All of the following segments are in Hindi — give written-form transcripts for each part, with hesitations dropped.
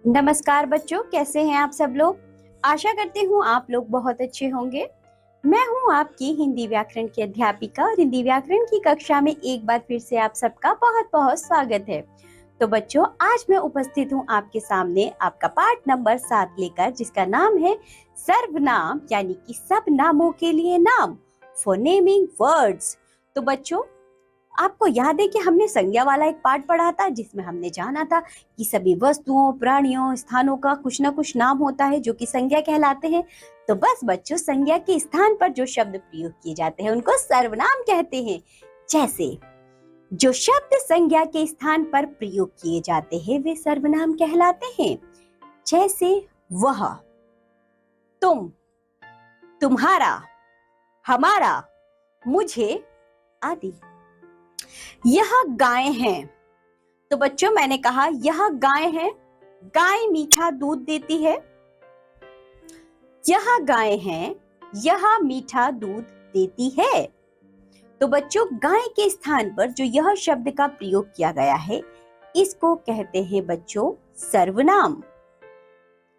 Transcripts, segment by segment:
नमस्कार बच्चों, कैसे हैं आप सब लोग। आशा करती हूँ आप लोग बहुत अच्छे होंगे। मैं हूँ आपकी हिंदी व्याकरण की अध्यापिका और हिंदी व्याकरण की कक्षा में एक बार फिर से आप सबका बहुत बहुत स्वागत है। तो बच्चों, आज मैं उपस्थित हूँ आपके सामने आपका पाठ नंबर 7 लेकर, जिसका नाम है सर्वनाम, यानी कि सब नामों के लिए नाम, फॉर नेमिंग वर्ड्स। तो बच्चों, आपको याद है कि हमने संज्ञा वाला एक पाठ पढ़ा था, जिसमें हमने जाना था कि सभी वस्तुओं, प्राणियों, स्थानों का कुछ ना कुछ नाम होता है जो कि संज्ञा कहलाते हैं। तो बस बच्चों, संज्ञा के स्थान पर जो शब्द प्रयोग किए जाते हैं उनको सर्वनाम कहते हैं। जैसे जो शब्द संज्ञा के स्थान पर प्रयोग किए जाते हैं वे सर्वनाम कहलाते हैं। जैसे वह, तुम, तुम्हारा, हमारा, मुझे आदि। यह गाय है। तो बच्चों, मैंने कहा यह गाय है। गाय मीठा दूध देती है। यह गाय है, यह मीठा दूध देती है। तो बच्चों, गाय के स्थान पर जो यह शब्द का प्रयोग किया गया है, इसको कहते हैं बच्चों सर्वनाम।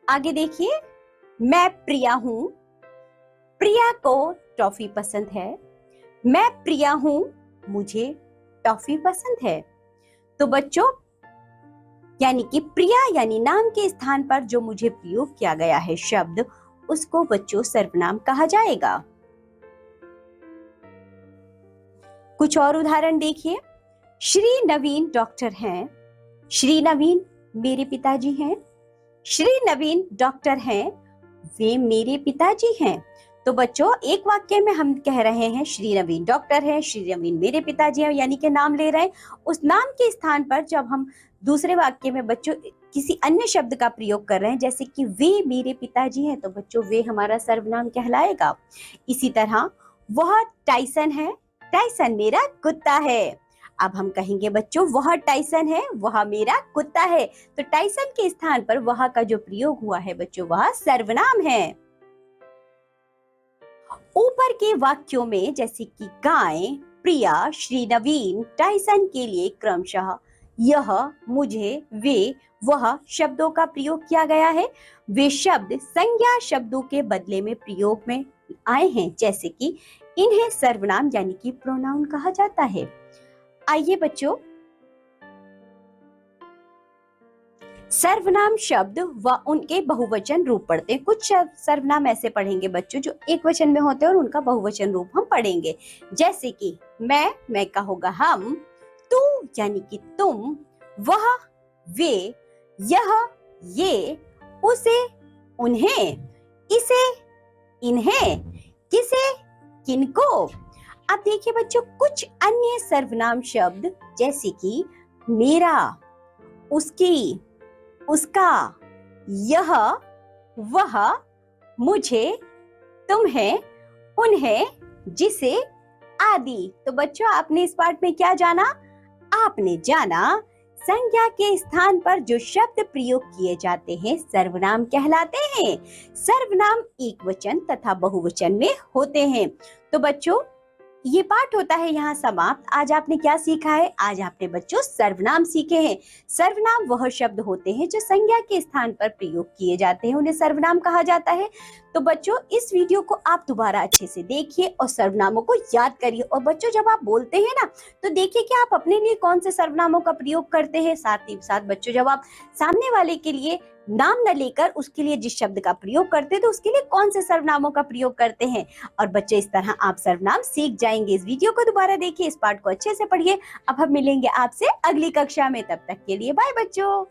आगे देखिए, मैं प्रिया हूं। प्रिया को टॉफी पसंद है। मैं प्रिया हूं, मुझे टॉफी पसंद है। तो बच्चों, यानी कि प्रिया यानी नाम के स्थान पर जो मुझे प्रयोग किया गया है शब्द, उसको बच्चों सर्वनाम कहा जाएगा। कुछ और उदाहरण देखिए। श्री नवीन डॉक्टर हैं। श्री नवीन मेरे पिताजी हैं। श्री नवीन डॉक्टर हैं, वे मेरे पिताजी हैं। तो बच्चों, एक वाक्य में हम कह रहे हैं श्री नवीन डॉक्टर है, श्री नवीन मेरे पिताजी हैं, यानी कि नाम ले रहे हैं। उस नाम के स्थान पर जब हम दूसरे वाक्य में बच्चों किसी अन्य शब्द का प्रयोग कर रहे हैं, जैसे कि वे मेरे पिताजी हैं, तो बच्चों वे हमारा सर्वनाम कहलाएगा। इसी तरह वह टाइसन है। टाइसन मेरा कुत्ता है। अब हम कहेंगे बच्चों वह टाइसन है, वह मेरा कुत्ता है। तो टाइसन के स्थान पर वह का जो प्रयोग हुआ है बच्चों, वह सर्वनाम है। ऊपर के वाक्यों में जैसे कि गाय, प्रिया, श्री नवीन, टाइसन के लिए क्रमशः यह, मुझे, वे, वह शब्दों का प्रयोग किया गया है। वे शब्द संज्ञा शब्दों के बदले में प्रयोग में आए हैं, जैसे कि इन्हें सर्वनाम यानी कि प्रोनाउन कहा जाता है। आइए बच्चों, सर्वनाम शब्द व उनके बहुवचन रूप पढ़ते हैं। कुछ सर्वनाम ऐसे पढ़ेंगे बच्चों जो एक वचन में होते हैं और उनका बहुवचन रूप हम पढ़ेंगे। जैसे कि मैं का होगा हम, तू यानी कि तुम, वह, वे, यह, ये, उसे, उन्हें, इसे, इन्हें, किसे, किनको। अब देखिए बच्चों, कुछ अन्य सर्वनाम शब्द जैसे कि मेरा, उसकी, उसका, यह, वह, मुझे, तुम्हें, उन्हें, जिसे आदि। तो बच्चों, आपने इस पाठ में क्या जाना? आपने जाना संज्ञा के स्थान पर जो शब्द प्रयोग किए जाते हैं सर्वनाम कहलाते हैं। सर्वनाम एक वचन तथा बहुवचन में होते हैं। तो बच्चों, ये पाठ होता है यहाँ समाप्त। आज आपने क्या सीखा है? आज आपने बच्चों सर्वनाम सीखे हैं। सर्वनाम वह शब्द होते हैं जो संज्ञा के स्थान पर प्रयोग किए जाते हैं, उन्हें सर्वनाम कहा जाता है। तो बच्चों, इस वीडियो को आप दोबारा अच्छे से देखिए और सर्वनामों को याद करिए। और बच्चों, जब आप बोलते हैं ना, तो देखिए कि आप अपने लिए कौन से सर्वनामों का प्रयोग करते हैं। साथ ही साथ बच्चों, जब आप सामने वाले के लिए नाम न लेकर उसके लिए जिस शब्द का प्रयोग करते हैं, तो उसके लिए कौन से सर्वनामों का प्रयोग करते हैं। और बच्चे, इस तरह आप सर्वनाम सीख जाएंगे। इस वीडियो को दोबारा देखिए, इस पाठ को अच्छे से पढ़िए। अब हम मिलेंगे आपसे अगली कक्षा में। तब तक के लिए बाय बच्चों।